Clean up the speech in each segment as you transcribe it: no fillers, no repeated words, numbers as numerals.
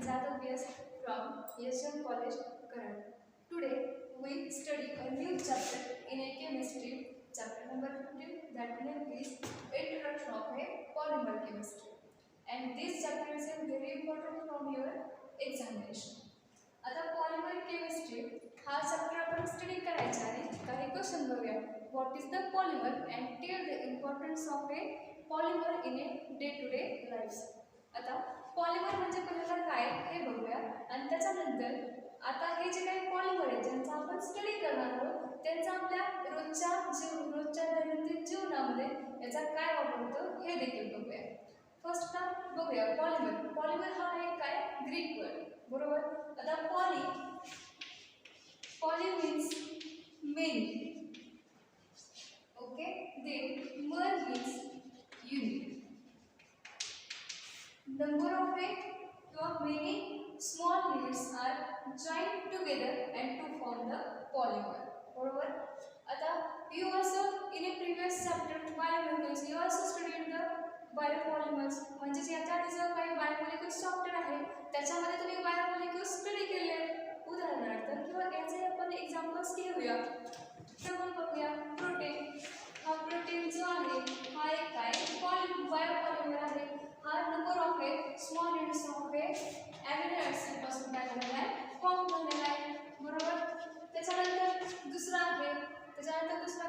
Jadhav V.S. from ESM College, Karad. Today we study a new chapter in a chemistry, chapter number 15, that name is Introduction of a Polymer Chemistry. And this chapter is very important from your examination. आता polymer chemistry हा chapter आपण study करायचा आहे. काही question बघूया. What is the polymer and tell the importance of a polymer in a day to day life. आता polymer म्हणजे पहिल्यांदा काय हे बघूया आणि त्याच्यानंतर आता हे जे काही पॉलिमर आहे ज्यांचा आपण स्टडी करणार आहोत त्यांचा आपल्या रोजच्या दैनंदिन जीवनामध्ये याचा काय वापर होतो हे देखील बघूया. फर्स्ट बघूया पॉलिमर. पॉलिमर हा एक काय ग्रीक वर्ड बरोबर. आता poly means many, okay. Then mer means unit. Number of a किंवा many small units are joint together and to form the polymer बरोबर. आता you also in a previous chapter biomolecules you also studied the biopolymers म्हणजे याच्या आधी जो काही biomolecules chapter आहे त्याच्यामध्ये तुम्ही बायोमॉलिक्युल्स स्टडी केले. उदाहरणार्थ किंवा याचे आपण एक्झाम्पल्स घेऊया. तर बघूया प्रोटीन. हा प्रोटीन जो आहे हा एक काय बायोपॉलिमर आहे. हा number of A small units of A amino acid पासून काय झालेला आहे फॉर्म झालेला आहे बरोबर. त्याच्यानंतर दुसरा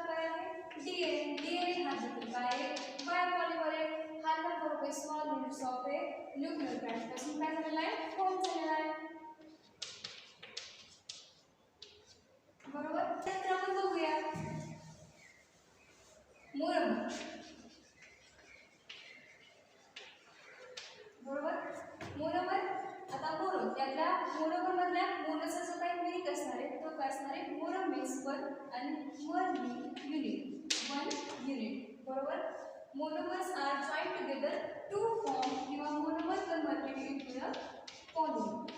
काय आहे डीएनए हा देखील काय आहे बायोपॉलिमर आहे. हा number of A small units of A nucleotide पासून काय झालेला आहे फॉर्म झालेला आहे बरोबर. त्यानंतर आपण बघूया मोनोमर बरोबर. मोनोमर आता मोनो त्यातल्या मोनोमर मधल्या मोनोचा जो काही मिनिंग असणार आहे तो काय असणार आहे मोनो मीन्स वन आणि mer means unit, one unit बरोबर. Monomers are joint together to form किंवा monomer converted into a polymer.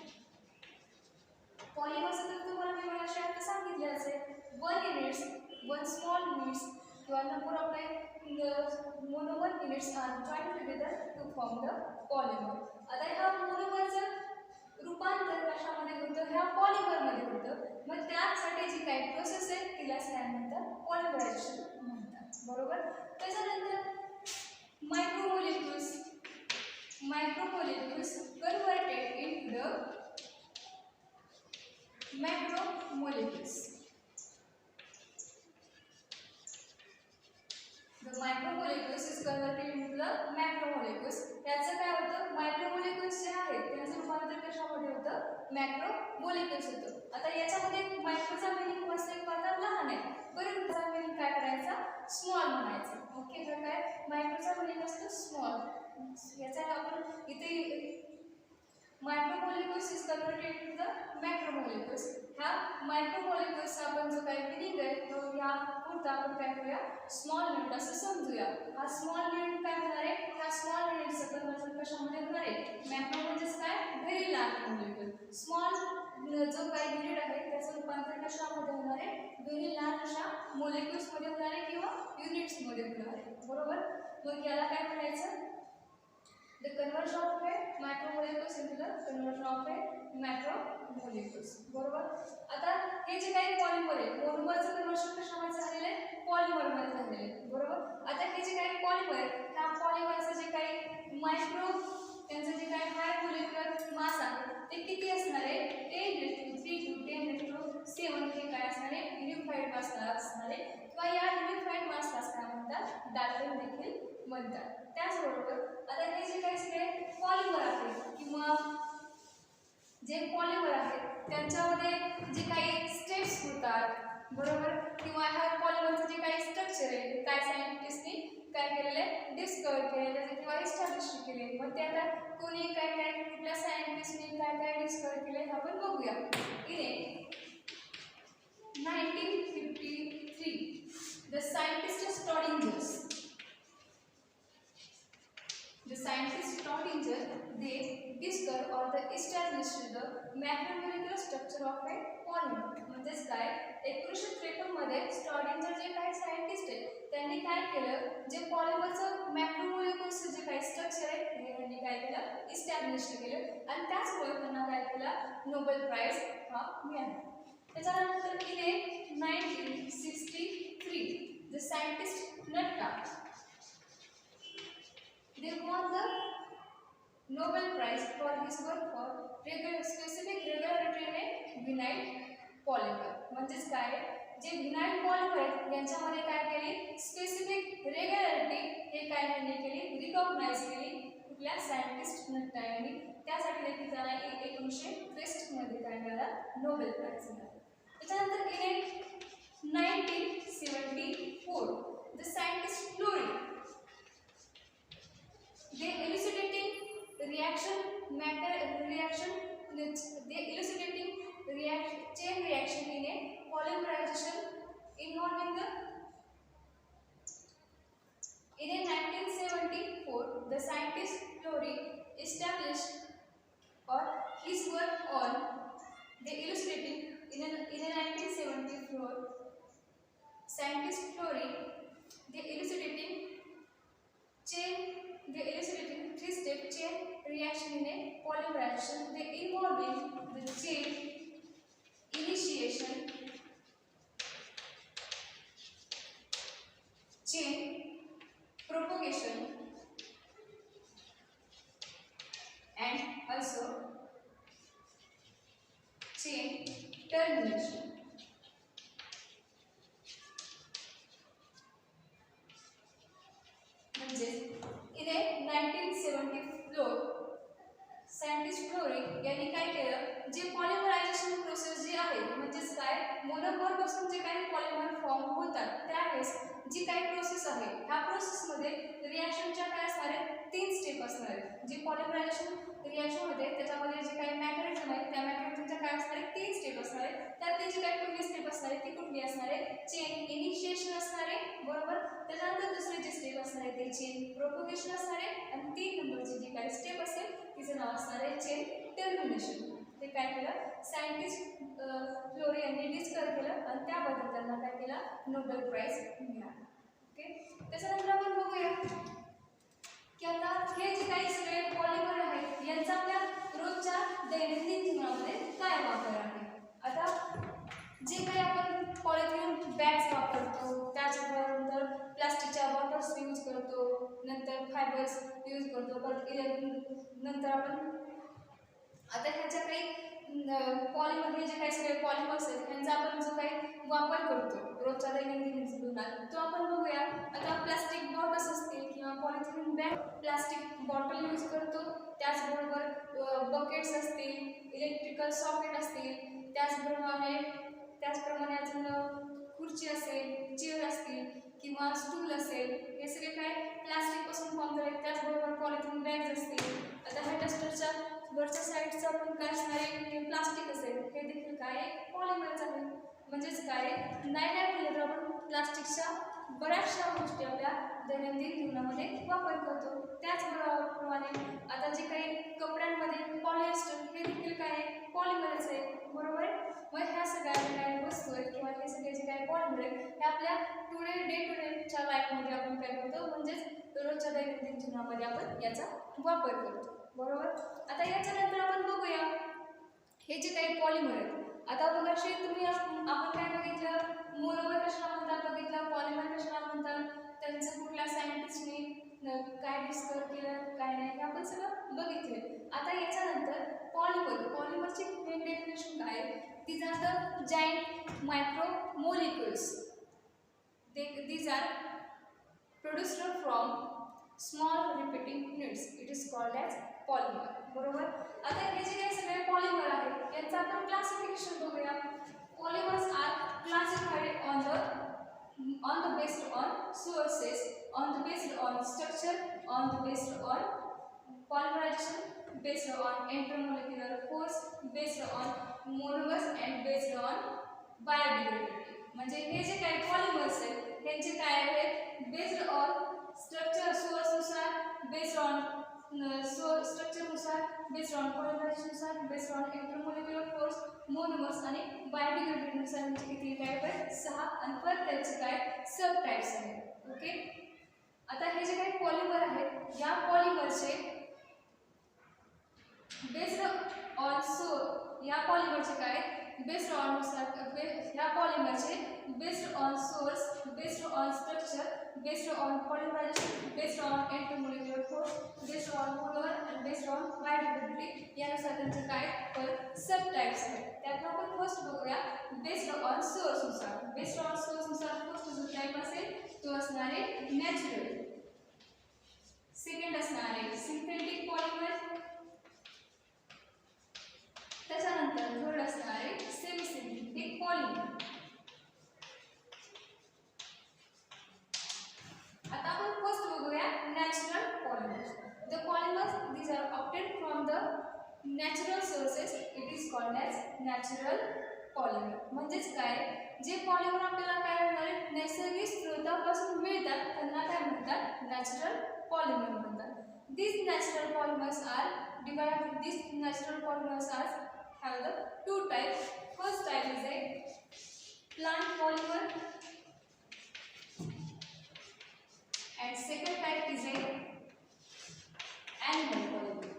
Polymers तर तुम्हाला मी माझ्या शाळेत सांगितले असेल one units, one small units किंवा number of monomer units are joint together to form the polymer. आता ह्या मोनोमरचं रूपांतर कशामध्ये होतं ह्या पॉलिमरमध्ये होतं. मग त्यासाठी जी काही प्रोसेस आहे तिला काय म्हणतात पॉलिमरायझेशन म्हणतात बरोबर. त्याच्यानंतर micromolecules converted into the macromolecules. The micromolecules is converted into the macromolecules. त्याचं काय होतं मायक्रोमोलेक्युल्स जे आहेत त्यांचं रूपांतर कशामध्ये होतं मॅक्रोमोलेक्युल्स होतं. आता याच्यामध्ये मायक्रोचा मिनिंग वास्तविक पाहता लहान आहे परंतु त्याचा मिनिंग काय करायचा स्मॉल म्हणायचा. ओके. तर काय मायक्रोचा मिनिंग असतो स्मॉल. याचा आपण इथे मायक्रोमोलेक्युल्स इज कन्वर्टेड टू द मॅक्रोमोलेक्युल्स. ह्या मायक्रोमोलेक्युल्सचा आपण जो काही मिनिंग आहे तो ह्या पुरता आपण काय करूया स्मॉल युनिट असं समजूया. हा स्मॉल युनिट काय होणार आहे ह्या स्मॉल युनिटचं कन्वर्जन कशामध्ये होणार आहे मॅक्रो म्हणजेच काय व्हेरी लार्ज मॉलिक्युल. स्मॉल जो काही युनिट आहे त्याचं रूपांतर कशामध्ये होणार आहे व्हेरी लार्ज अशा मॉलिक्युल्समध्ये होणार आहे किंवा युनिट्समध्ये होणार आहे बरोबर. मग याला काय म्हणायचं the conversion of a macromolecules into the conversion of a macromolecules बरोबर. आता हे जे काही पॉलिमर आहे मोनोमरचं कन्वर्शन कशामध्ये झालेलं आहे पॉलिमरमध्ये झालेलं आहे बरोबर. आता हे जे काही पॉलिमर आहे त्या पॉलिमरचं जे काही त्यांचं जे काही हाय मोलेक्युलर मास आहे ते किती असणार आहे 10^3 to 10^7 हे काय असणार आहे युनिफाईड मास असणार आहे किंवा या युनिफाईड मासला काय म्हणतात डाल्टन देखील म्हणतात. त्याचबरोबर आता हे जे काही सगळे पॉलिमर आहेत किंवा जे पॉलिमर आहेत त्यांच्यामध्ये जे काही स्टेप्स होतात बरोबर किंवा ह्या पॉलिमरचं जे काही स्ट्रक्चर आहे काय सायंटिस्टनी काय केलेलं आहे डिस्कवर केलेलं आहे किंवा इस्टॅब्लिश केले. मग ते आता कोणी काय कुठल्या सायंटिस्टनी काय डिस्कवर केले हे आपण बघूया. इने 1953 the scientist Schrödinger they discovered or the established the macromolecular structure of a polymer. म्हणजेच काय 1953 मध्ये स्ट्रॉडिंजर जे काही सायंटिस्ट आहेत त्यांनी काय केलं, जे पॉलिमरचं मॅक्रोमोलेक्युल्सचं जे काही स्ट्रक्चर आहे हे त्यांनी काय केलं, इस्टॅब्लिश केलं आणि त्याचमुळे त्यांना काय केलं, नोबेल प्राइज हा मिळाला. त्याच्यानंतर in 1963 the scientist Natta they won the Nobel Prize for his work for specific regularity in vinyl polymer. म्हणजेच काय, जे vinyl polymer आहेत यांच्यामध्ये काय केले, स्पेसिफिक रेग्युलरिटी हे काय त्यांनी केली, रिकॉग्नाइज केली कुठल्या सायंटिस्ट नट्टा यांनी. त्यासाठी देखील त्याला 1963 मध्ये काय मिळाला, नोबेल प्राइज मिळाला. त्याच्यानंतर in 1974 the scientist Fleury they elucidating chain reaction in a polymerization involving the in a 1974 the scientist Fleury established or his work on the elucidating in a 1974 scientist Fleury the elucidating three-step chain reaction in a polymerization they involving the chain initiation, chain propagation and also chain termination. म्हणजे in 1974 scientist flori यांनी काय केलं, जे पॉलिमरायझेशन process जी आहे म्हणजेच काय, monomer पासून जे काही पॉलिमर फॉर्म होतात त्यावेळेस जी काही प्रोसेस आहे ह्या प्रोसेसमध्ये रिॲक्शनच्या काय असणार आहेत, 3 स्टेप असणार आहेत. जी पॉलिमरायझेशन रिॲक्शन होते त्याच्यामध्ये जे काही मॅकॅनिझम आहेत त्या मॅकॅनिझमच्या काय असणार आहेत, 3 स्टेप असणार आहेत. त्यातली जी काही पहिली स्टेप असणार आहे ती कुठली असणार आहे, चेन इनिशिएशन असणार आहे, बरोबर. त्याच्यानंतर दुसरी जी स्टेप असणार आहे ती चेन प्रोपगेशन असणार आहे आणि 3 नंबरची जी काही स्टेप असेल तिचं नाव असणार आहे चेन टर्मिनेशन. ते काय केलं, सायंटिस्ट फ्लोरी यांनी डिस्कवर केलं आणि त्याबद्दल त्यांना काय केलं, नोबेल प्राइज मिळाला. ओके. त्याच्यानंतर आपण बघूया की आता हे जे काही सगळे पॉलिमर आहेत यांचा आपल्या रोजच्या दैनंदिन जीवनामध्ये काय वापर आहे. आता जे काही आपण पॉलिथिन बॅग्स वापरतो, त्याच्यानंतर प्लास्टिकच्या बॉटल्स यूज करतो, नंतर फायबर्स यूज करतो, परत नंतर आपण आता ह्याच्या काही पॉलिमर हे जे काही सगळे पॉलिमर्स आहेत त्यांचा आपण जो काही वापर करतो रोजच्या दैनंदिन जीवनात तो आपण बघूया. आता प्लास्टिक बॉटल्स असतील किंवा polythene bag, plastic bottle use करतो, त्याचबरोबर बकेट्स असतील, इलेक्ट्रिकल सॉकेट असतील, त्याचप्रमाणे अजून खुर्ची असेल, चेअर असतील किंवा स्टूल असेल, हे सगळे काय प्लास्टिकपासून फॉर्म झाले. त्याचबरोबर पॉलिथिन बॅग्स असतील. आता ह्या डस्टरच्या वरच्या साईडचं आपण काय असणार आहे, हे प्लास्टिक असेल, हे देखील काय पॉलिमरच आहे. म्हणजेच काय नाही म्हटलं तर आपण प्लास्टिकच्या बऱ्याचशा गोष्टी आपल्या दैनंदिन जीवनामध्ये वापर करतो. त्याचप्रमाणे आता जे काही कपड्यांमध्ये पॉलिएस्टर हे देखील काय पॉलिमरच आहे, बरोबर आहे. मग ह्या सगळ्या काही वस्तू आहेत किंवा हे सगळे जे काही पॉलिमर आहेत हे आपल्या डे टू डेच्या लाईफमध्ये आपण काय करतो, म्हणजेच रोजच्या दैनंदिन जीवनामध्ये आपण याचा वापर करतो, बरोबर. आता याच्यानंतर आपण बघूया हे जे काही पॉलिमर आहेत. आता बघाशी तुम्ही आपण काय बघितलं, मोनोमर कशाला म्हणतात बघितलं, पॉलिमर कशाला म्हणतात, त्यांचं कुठल्या सायंटिस्टने काय डिस्कवर केलं काय नाही हे आपण सगळं बघितलं. आता याच्यानंतर पॉलिमरची मेन डेफिनेशन काय, these are the giant macromolecules. These are produced from small repeating units. It is called as polymer. बरोबर. आता हे जे काही सगळे पॉलिमर आहेत यांचं आपण क्लासिफिकेशन बघूया. Polymers are classified on the based on sources, on the based on structure, on the based on polymerization, based on intermolecular force, based on monomers and based on biodegradability. म्हणजे हे जे काही polymers आहेत त्यांचे काय आहेत, based on structure सोर्सनुसार, based on स्ट्रक्चरनुसार, बेस्ड ऑन पॉलिमरायझेशननुसार, based on intermolecular force, monomers आणि बायोडिग्रेडेबिलिटीनुसार किती टाईप आहेत, 6 आणि परत त्याचे काय सब टाईप्स आहेत. ओके. आता हे जे काही पॉलिमर आहेत या पॉलिमरचे बेस्ड ऑन या पॉलिमरचे काय बेस्ड ऑन ह्या पॉलिमरचे based on source, based on structure, based on polymerization, based on intermolecular force, based on molar आणि बेस्ड ऑन बायोडिग्रेडेबिलिटी यानुसार त्यांचे काय तर सब टाइप्स आहेत. त्यात आपण फर्स्ट बघूया बेस्ड ऑन सोर्स नुसार. बेस्ड ऑन सोर्स नुसार फर्स्ट जो टाइप असेल तो असणार आहे नॅचरल. सेकंड असणार आहे सिंथेटिक पॉलिमर. त्याच्यानंतर थर्ड असणार आहे सेमी सिंथेटिक पॉलिमर. आता आपण फर्स्ट बघूया natural polymers. The polymers these are obtained from the natural sources, it is called as natural polymer. म्हणजेच काय जे पॉलिमर आपल्याला काय होणार नैसर्गिक स्रोतापासून मिळतात त्यांना काय म्हणतात नॅचरल पॉलिमर म्हणतात. These natural polymers are divided. These natural polymers are have the two types. First type is a plant polymer and second type is a animal polymer.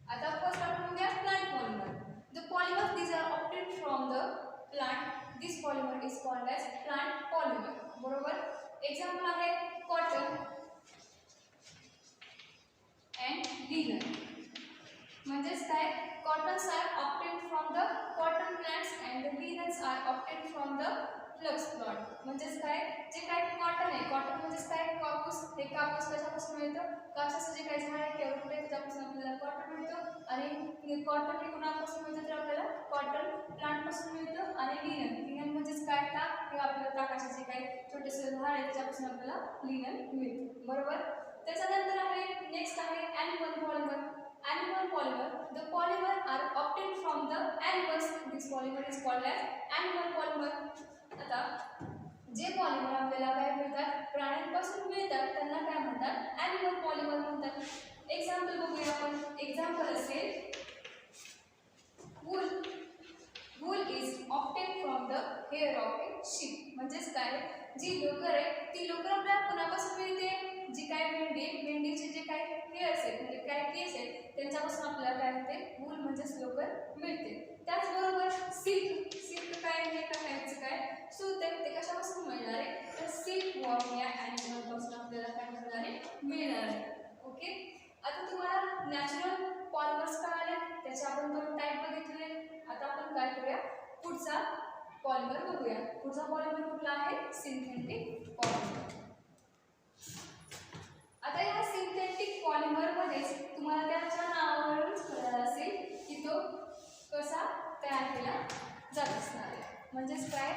आता first आपण बघूया plant polymer. The polymers these are obtained from the plant. This polymer is called as plant polymer. बरोबर. Example आहे cotton and linen. म्हणजेच काय cottons are obtained from the cotton plants and the linens are obtained from the flux plant. म्हणजेच काय जे काय cotton आहे cotton म्हणजेच काय कापूस. हे कापूस कशापासून मिळतं कापसाचं जे काही झाड आहे केवढं त्याच्यापासून आपल्याला कॉटन मिळतं. आणि कॉटन हे कुणापासून मिळतं तर आपल्याला कॉटन प्लांटपासून मिळतं. आणि लिनन म्हणजेच काय टाक हे आपल्याला टाकाचे जे काही छोटेसे झाड आहे त्याच्यापासून आपल्याला लिनन मिळतं. बरोबर. त्याच्यानंतर आहे नेक्स्ट आहे animal polymer. Animal polymer the polymer are obtained from the animals. This polymer is called as animal polymer. आता जे पॉलिमर आपल्याला काय मिळतात प्राण्यांपासून मिळतात त्यांना काय म्हणतात ॲनिमल पॉलिमर म्हणतात. एक्झाम्पल बघूया आपण. एक्झाम्पल असेल wool. Wool is obtained from the hair of a sheep. म्हणजेच काय जी लोकर आहे ती लोकर आपल्याला कोणापासून मिळते जी काय मेंढीचे जे काय हेअर्स आहेत म्हणजे काय केस आहेत त्यांच्यापासून आपल्याला काय मिळते वूल म्हणजेच लोकर मिळते. त्याचबरोबर सिल्क. सिल्क काय हे टाकायचं काय सूत आहे ते कशापासून मिळणार आहे तर सिल्क वॉर्म या ॲनिमलपासून आपल्याला काय मिळणार आहे मिळणार आहे. ओके. आता तुम्हाला नॅचरल पॉलिमर्स कळाले त्याचे आपण दोन टाईप बघितले. आता आपण काय करूया पुढचा पॉलिमर बघूया. पुढचा पॉलिमर कुठला आहे सिंथेटिक पॉलिमर. आता या सिंथेटिक पॉलिमर मध्ये तुम्हाला त्याच्या नावावरूनच कळलं असेल की तो कसा तयार केला जात असणार आहे. म्हणजेच काय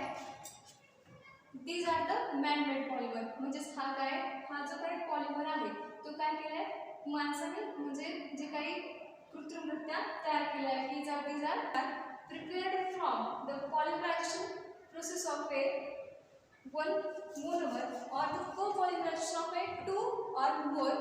these are the manmade polymer. म्हणजेच हा जो काही पॉलिमर आहे तो काय केलाय माणसाने म्हणजे जे काही कृत्रिमरित्या तयार केला आहे. These are prepared from the polymerization process of a one monomer or the co-polymerization of a two or more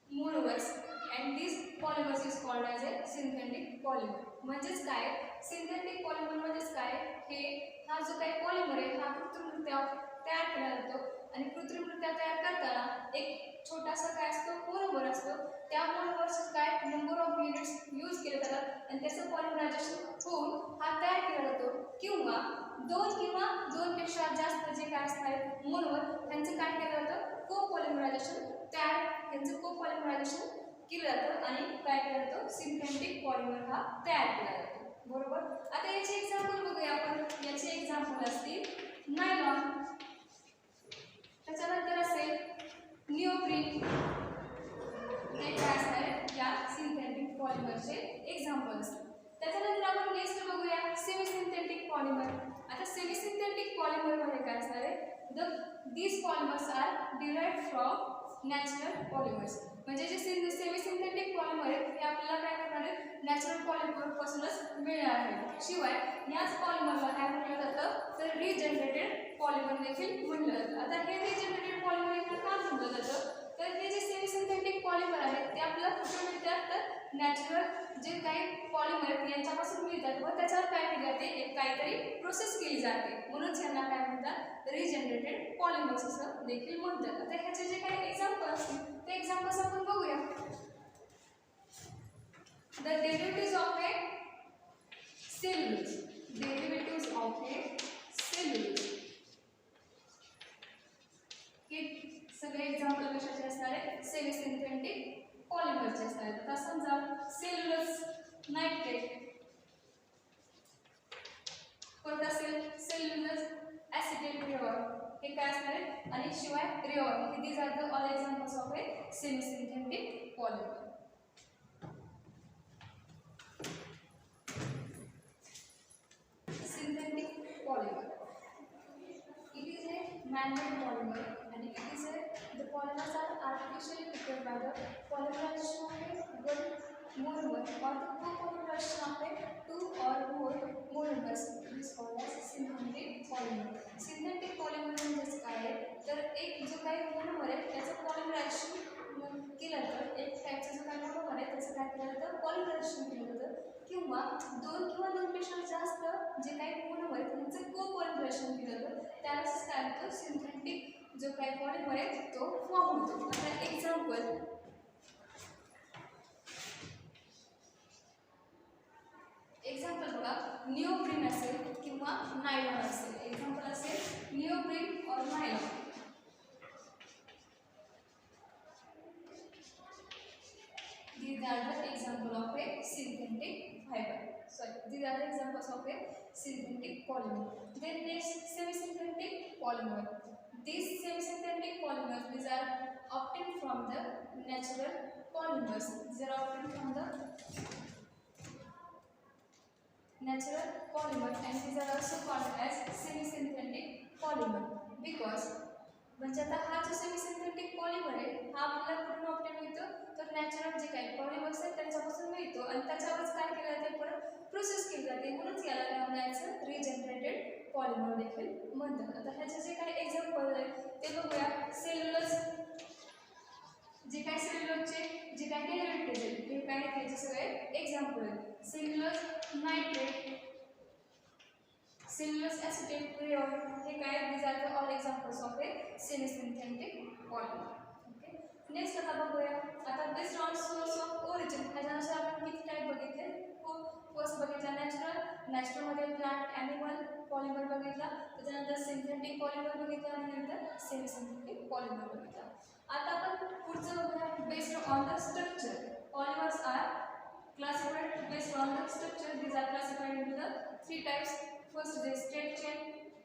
monomers, and this polymers is called as a synthetic polymer. म्हणजेच काय सिंथेटिक पॉलिमर म्हणजेच काय हे हा जो काही polymer आहे हा कृत्रिमरित्या तयार केला जातो. आणि कृत्रिमरित्या तयार करताना एक छोटासा काय असतो मोनोमर असतो. त्या मोनोमरचे काय नंबर ऑफ युनिट्स यूज केले जातात आणि त्याचं पॉलिमरायझेशन होऊन हा तयार केला जातो. किंवा दोनपेक्षा जास्त जे काय असणार मोनोमर त्यांचं काय केलं जातं को पॉलिमरायझेशन त्यांचं को पॉलिमरायझेशन केलं जातं आणि काय केलं जातं सिंथेटिक पॉलिमर हा तयार केला जातो. बरोबर. आता याचे एक्झाम्पल बघूया आपण. याचे एक्झाम्पल असतील नायलॉन. त्याच्यानंतर असेल निओप्रीन. हे काय असणार या सिंथेटिक पॉलिमरचे एक्झाम्पल असतात. त्याच्यानंतर आपण नेक्स्ट बघूया सेमी सिंथेटिक पॉलिमर. आता सेमी सिंथेटिक पॉलिमर मध्ये काय असणार आहे these polymers are derived from natural polymers. म्हणजे जे सेमी सिंथेटिक पॉलिमर आहेत हे आपल्याला काय करणार आहेत नॅचरल पॉलिमर पासूनच मिळणार आहे. शिवाय याच पॉलिमरला काय म्हटलं जातं तर रिजनरेटेड पॉलिमर देखील म्हटलं जातं. आता हे रिजनरेटेड पॉलिमर का म्हटलं जातं तर हे जे सेमी सिंथेटिक पॉलिमर आहेत ते आपल्याला कुठे मिळतात तर नॅचरल जे काही पॉलिमर आहेत यांच्यापासून मिळतात व त्याच्यावर काय केले जाते एक काहीतरी प्रोसेस केली जाते, म्हणून यांना काय म्हणतात, रिजनरेटेड पॉलिमर्स असं देखील म्हणतात. आता ह्याचे जे काही एक्झाम्पल असतील ते एक्झाम्पल्स आपण बघूया. The derivatives of A cellulose, derivatives of A cellulose, हे सगळे एक्झाम्पल कशाचे असणार आहे, सेमी सिंथेटिक पॉलिमरचे असणार आहेत. आता समजा सेल्युलोज नायट्रेट, कोणता सेल्युलोज ॲसिटेट रिओर, हे काय असणार आहे, आणि शिवाय रिओर, हे these are the all examples of a semi synthetic polymer. Synthetic polymer, it is a man-made polymer and it is the polymers are artificially prepared by the polymerization of a one monomer or the co-polymerization of a two or more monomers is called as synthetic polymer. Synthetic polymer म्हणजे काय आहे, तर एक जो काही monomer आहे त्याचं पॉलिमरायझेशन केलं तर, एक टाईपचा जो काही मोनोमर आहे त्याचं काय केलं जातं, पॉलिमरायझेशन केलं जातं, किंवा दोनपेक्षा जास्त जे काही मोनोमर आहे त्यांचं को-पॉलिमरायझेशन केलं जातं, त्यावेळेस काय होतं, सिंथेटिक जो काही पॉलिमर आहे तो फॉर्म होतो. आता एक्झाम्पल बघा, निओप्रीन असेल किंवा नायलॉन असेल. एक्झाम्पल असेल निओप्रीन और nylon. These are the example of a synthetic fiber. Sorry, these are the examples of a synthetic polymer. Then next, semi-synthetic polymer. These semi-synthetic polymers, these are obtained from the natural polymers. These are obtained from the natural polymer, and these are also called as semi-synthetic polymer because म्हणजे आता हा जो semi synthetic polymer आहे हा आपल्याला कुठून obtain मिळतो, तर नॅचरल जे काही पॉलिमर्स आहेत त्यांच्यापासून मिळतो आणि त्याच्यावरच काय केलं जाते, परत प्रोसेस केली जाते, म्हणूनच याला काय म्हणायचं, रिजनरेटेड पॉलिमर देखील म्हणतात. आता ह्याचे जे काही एक्झाम्पल आहे ते बघूया. सेल्युलोज, जे काही सेल्युलोजचे जे काही डेरिव्हेटिव्ह आहेत ते काय, त्याचे सगळे एक्झाम्पल आहेत. सेल्युलोज नायट्रेट, सेल्युलोज ॲसिटेट रिओर, हे काय, these are the all examples of a semi-synthetic polymer. Okay, next आता बघूया. आता based on source of origin, ह्याच्यानुसार आपण किती टाईप बघितले, फर्स्ट बघितला नॅचरल, नॅचरलमध्ये प्लांट ॲनिमल पॉलिमर बघितला, त्याच्यानंतर सिंथेटिक पॉलिमर बघितला आणि नंतर सेमी सिंथेटिक पॉलिमर बघितला. आता आपण पुढचं बघूया based on the structure. Polymers are classified based on the structure. These are classified into the three types. First is a straight chain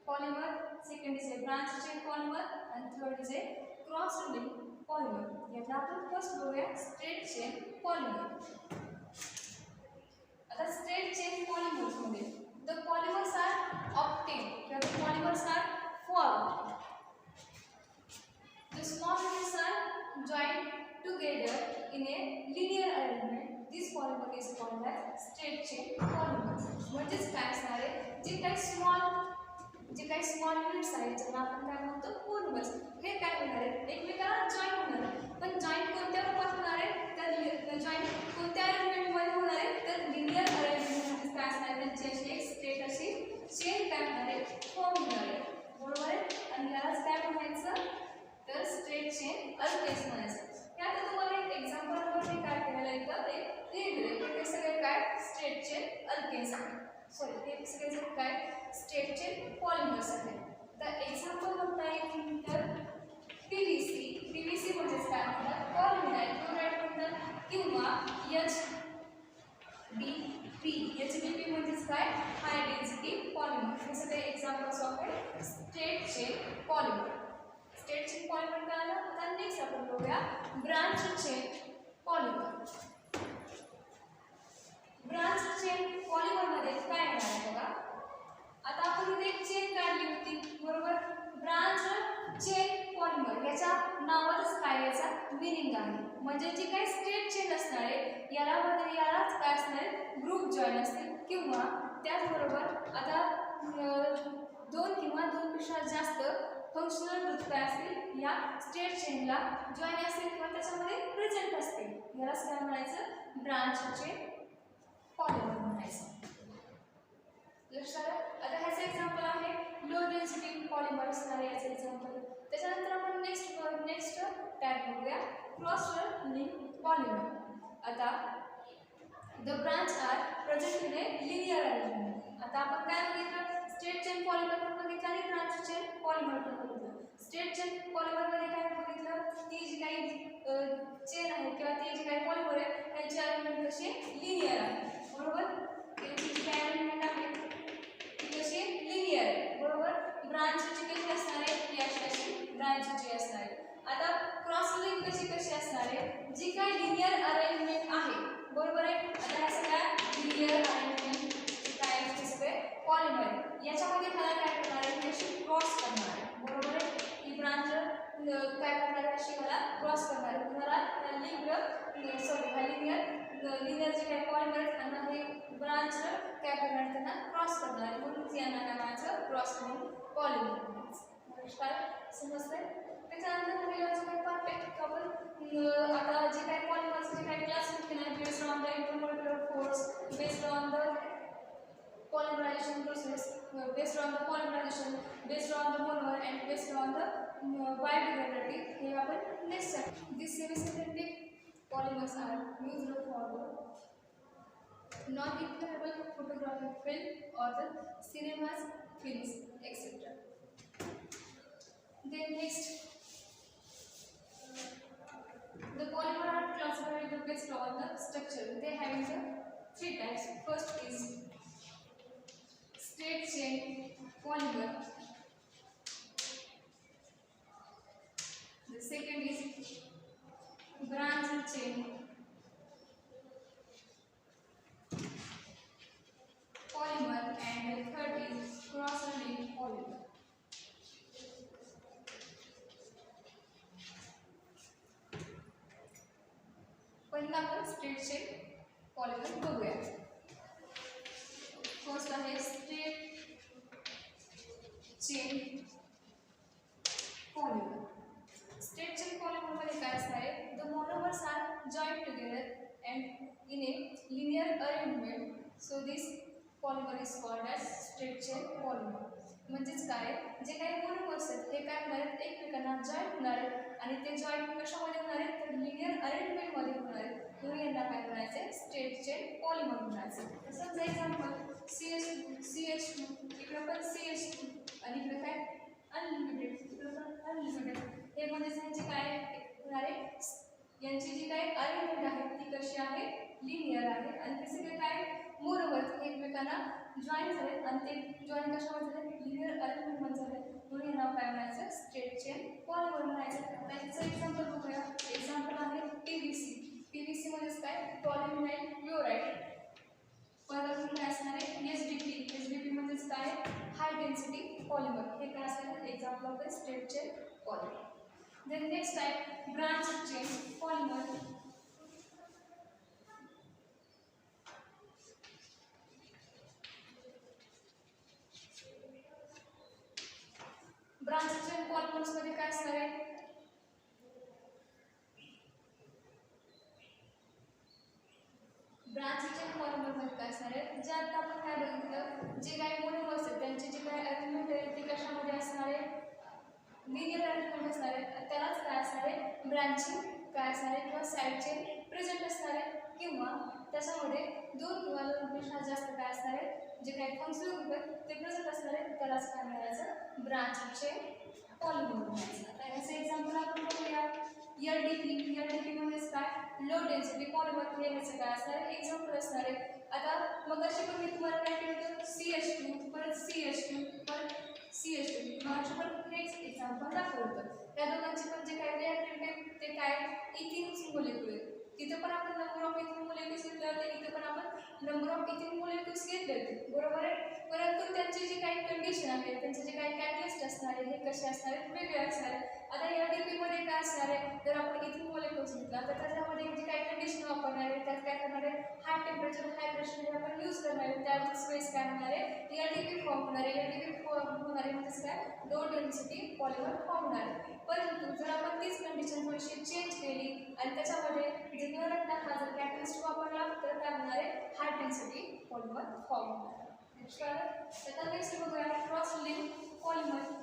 polymer, second is a branch chain polymer, and third is a cross link polymer. यातला आपण first बघूया straight chain polymer. आता straight chain polymers मध्ये the polymers are obtained, the polymers are formed. The small units are joined together in a linear arrangement. This polymer is called as straight chain polymers. म्हणजेच काय असणार आहे, जे काही small units आहेत ज्यांना आपण काय म्हणतो मोनोमर्स, हे काय होणार आहे, एकमेकांना जॉईन होणार आहे. पण जॉईन कोणत्या रूपात होणार आहे, तर जॉईन कोणत्या अरेंजमेंटमध्ये होणार आहे, तर लिनियर अरेंजमेंट काय असणार आहे, त्यांची अशी एक स्ट्रेट अशी चेन काय होणार आहे, फॉर्म होणार आहे, बरोबर आहे. आणि यालाच काय म्हणायचं, तर स्ट्रेट चेन अल्केन्स म्हणायचं. यात तुम्हाला एक एक्झाम्पल मध्ये काय केलेलं आहे, तर हे सगळे काय स्ट्रेट चेन अल्केन्स आहेत, सॉरी हे सगळे काय स्ट्रेट चेन पॉलिमर्स आहेत. तर एक्झाम्पल म्हणता येईल तर पीव्हीसी म्हणजे काय म्हणतात, पॉलिविनाइल क्लोराईड म्हणतात, किंवा एचडीपी म्हणजेच काय हाय डेन्सिटी पॉलिमर. हे सगळे examples of a straight chain polymer. Straight chain polymer काय आलं. आता नेक्स्ट आपण बघूया branch chain polymer. Branch chain polymer मध्ये काय येणार आहे बघा. आता आपण इथे एक चेन काढली होती, बरोबर. ब्रांच चेन पॉलिमर याच्या नावातच काय याचा मीनिंग आहे, म्हणजे जी काही स्ट्रेट चेन असणार आहे यालाच काय असणार आहे, ग्रुप जॉईन असतील, किंवा त्याचबरोबर आता दोन किंवा दोनपेक्षा जास्त फंक्शनल ग्रुप काय असतील या स्ट्रेट चेनला जॉईन असतील किंवा त्याच्यामध्ये प्रेझेंट असतील, यालाच काय म्हणायचं, ब्रांच चेन पॉलिमर म्हणायचं. लक्षात डेन्सिटी पॉलिमर असणार आहे याचं एक्झाम्पल. त्याच्यानंतर आपण नेक्स्ट टाईप बघूया क्रॉस लिंक पॉलिमर. आता the branch are present in a linear arrangement. आता आपण काय बघितलं स्ट्रेट चेन पॉलिमर पण बघितलं आणि ब्रांच चेन पॉलिमर पण बघितलं. स्ट्रेट चेन पॉलिमर मध्ये काय बघितलं ती जी काही चेन आहे किंवा ती जी काही पॉलिमर आहे त्यांची अरेंजमेंट कशी लिनियर आहे बरोबर. त्यांची जी काही अरेंजमेंट आहे ती कशी लिनियर आहे बरोबर. ब्रांचची कशी असणार आहे ती अशी ब्रांचची असणार आहे. आता क्रॉस लिंक कशी असणार आहे जी काही लिनियर अरेंजमेंट आहे बरोबर आहे. आता ह्या सगळ्या लिनियर अरेंजमेंट काय आहे सगळे पॉलिमर याच्यामध्ये मला काय करणार आहे कशी क्रॉस करणार आहे बरोबर आहे. ही ब्रांच काय करणार आहे अशी मला क्रॉस करणार आहे. तुम्हाला लिनियर जे काही पॉलिमर आहेत त्यांना हे ब्रांच काय करणार त्यांना क्रॉस करणार आहे म्हणून यांना काय म्हणायचं क्रॉस लिंक पॉलिमर. समजतंय. त्याच्यानंतर राहिलेला जो काही पार्ट आहे आपण आता जे काही पॉलिमरचे जे काही क्लासिफिकेशन आहे based on the intermolecular force, based on the polymerization process, based on the polymerization, based on the monomer and based on the biodegradability. हे आपण next step. These semi-synthetic polymers are used for non-inflammable photographic film or the cinemas films, etc. Then next, the polymer are classified based on the structure. They have the three types. First is straight chain polymer. The second is branch chain polymer and the third is cross-linked polymer. पहिला आपण straight chain polymer बघूया. First आहे straight chain polymer. Straight chain polymer मध्ये काय असणार आहे the monomers are joint together and in a linear arrangement. So this polymer is called as straight chain polymer. म्हणजेच काय जे काही मोनोमर्स आहेत हे काय होणार आहेत एकमेकांना जॉईंट होणार आहेत आणि ते जॉईंट कशामध्ये होणार आहेत तर लिनियर अरेंजमेंटमध्ये होणार आहेत म्हणून यांना काय म्हणायचं आहे स्ट्रेट चेन पॉलिमर म्हणायचं. तसंच एक्झाम्पल CH2 इकडं पण CH2 आणि इकडं काय अनलिमिटेड इकडं पण अनलिमिटेड. हे मध्ये यांचे काय होणार आहे यांची जी काही अरेंजमेंट आहे ती कशी आहे लिनियर आहे आणि ते सगळे काय मोनोमर एकमेकांना जॉईन झाले आणि ते जॉईन कशामध्ये झाले लिनियर अरेंजमेंटमध्ये झाले म्हणून हे नाव काय म्हणायचं स्ट्रेट चेन पॉलिमर म्हणायचं. त्याचं एक्झाम्पल बघूया. एक्झाम्पल आहे PVC. PVC मध्येच काय पॉलिव्हिनाइल क्लोराइड. परत काय असणार आहे SDP मध्येच काय हाय डेन्सिटी पॉलिमर. हे काय असणार example of the straight chain polymer. Then next type branch chain polymer. Branch chain polymers मध्ये काय असणार आहे ब्रांच चेन पॉलिमर मध्ये काय असणार आहे जे आता आपण काय बघितलं जे काही मोनोमर्स आहेत त्यांची जी काही अरेंजमेंट आहे ती कशामध्ये असणार आहे लिनियर अरेंजमेंट असणार आहे. त्यालाच काय असणार आहे ब्रांचिंग काय असणार आहे किंवा साईड चेन प्रेझेंट असणार आहे किंवा त्याच्यामध्ये दोन किंवा दोनपेक्षा जास्त काय असणार आहे जे काही फंक्शनल ग्रुप आहेत ते प्रेझेंट असणार आहे त्यालाच काय म्हणायचं ब्रांच चेन पॉलिमर म्हणायचं. आता याचं एक्झाम्पल आपण बघूया. LDP मध्येच काय लो डेन्सिटी पॉलिमर हे याचं काय असणार आहे एक्झाम्पल असणार आहे. आता मग अशी पण मी तुम्हाला काय केलं CH2 परत CH2 परत CH2 मग पण हेच एक्झाम्पल दाखवलं होतं. त्या दोघांची पण जे काय रिॲक्टिव्हिटी ते काय इथिन मोलेक्युल तिथे पण आपण नंबर ऑफ इथिन मोलेक्युल्स घेतले होते इथे पण आपण नंबर ऑफ इथिन मोलेक्युल्स घेतले होते बरोबर आहे. परंतु त्यांची जी काही कंडिशन आहे त्यांचे जे काही कॅटलिस्ट असणार आहे हे कसे असणार आहेत वेगळे असणार आहे. आता LDP मध्ये काय असणार आहे जर आपण इथिन मोलेक्युल्स घेतला तर त्याच्यामध्ये जी काही कंडिशन वापरणार आहे त्यात काय करणार आहे हाय टेम्परेचर हाय प्रेशर हे आपण यूज करणार आहे त्यावेळेस वेळेस काय होणार आहे LDP फॉर्म होणार आहे. LDP फॉर्म होणार आहे म्हणजे काय लो डेन्सिटी पॉलिमर फॉर्म होणार आहे. परंतु जर आपण तीच कंडिशन थोडीशी चेंज केली आणि त्याच्यामध्ये जे निवडक हा जर कॅटलिस्ट वापरला तर काय होणार आहे हाय डेन्सिटी पॉलिमर फॉर्म होणार आहे. त्याचा नेक्स्ट बघूया क्रॉस लिंक पॉलिमर.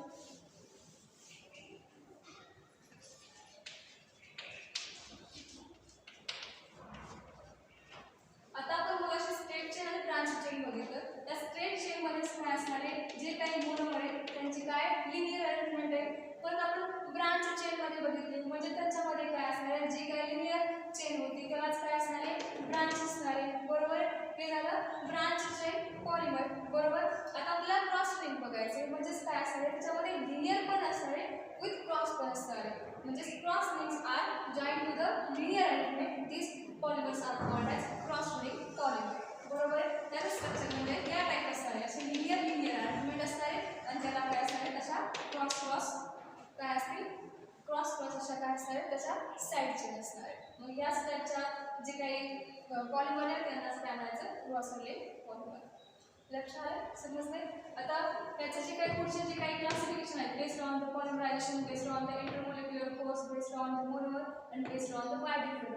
आता आपण मगाशी स्ट्रेट चेन आणि ब्रांच चेन बघितलं. त्या स्ट्रेट चेन मध्ये काय असणार आहे, जे काही मोनोमर आहेत त्यांची काय लिनियर अरेंजमेंट आहे. परत आपण ब्रांच चेन मध्ये बघितले म्हणजे त्याच्यामध्ये काय असणार आहे, जी काही लिनियर चेन होती त्यालाच काय असणार आहे, ब्रांच असणार आहे. बरोबर. हे झालं ब्रांच चेन पॉलिमर. बरोबर. आता आपल्याला क्रॉस लिंक बघायचे म्हणजेच काय असणार आहे, त्याच्यामध्ये लिनियर पण असणार आहे विथ क्रॉस पण असणार आहे. म्हणजे cross links are joint to the linear arrangement. This polymers are called as cross link polymer. बरोबर. त्या स्ट्रक्चर मध्ये या टाइप असणार आहे, असे लिनियर अरेंजमेंट असणार आहे आणि त्याला काय असणार आहे, तशा क्रॉस काय असतील, क्रॉस अशा काय असणार आहे, त्याच्या साईड चेन असणार आहे. मग या टाइपच्या जे काही पॉलिमर आहेत त्यांनाच काय म्हणायचं, क्रॉस लिंक पॉलिमर. लक्षात आलं, समजले. आता त्याचे जे काही पुढचे जे काही क्लासिफिकेशन आहेत, based on the polymerization, based on the intermolecular force, based on the monomer and based on the biodegradability.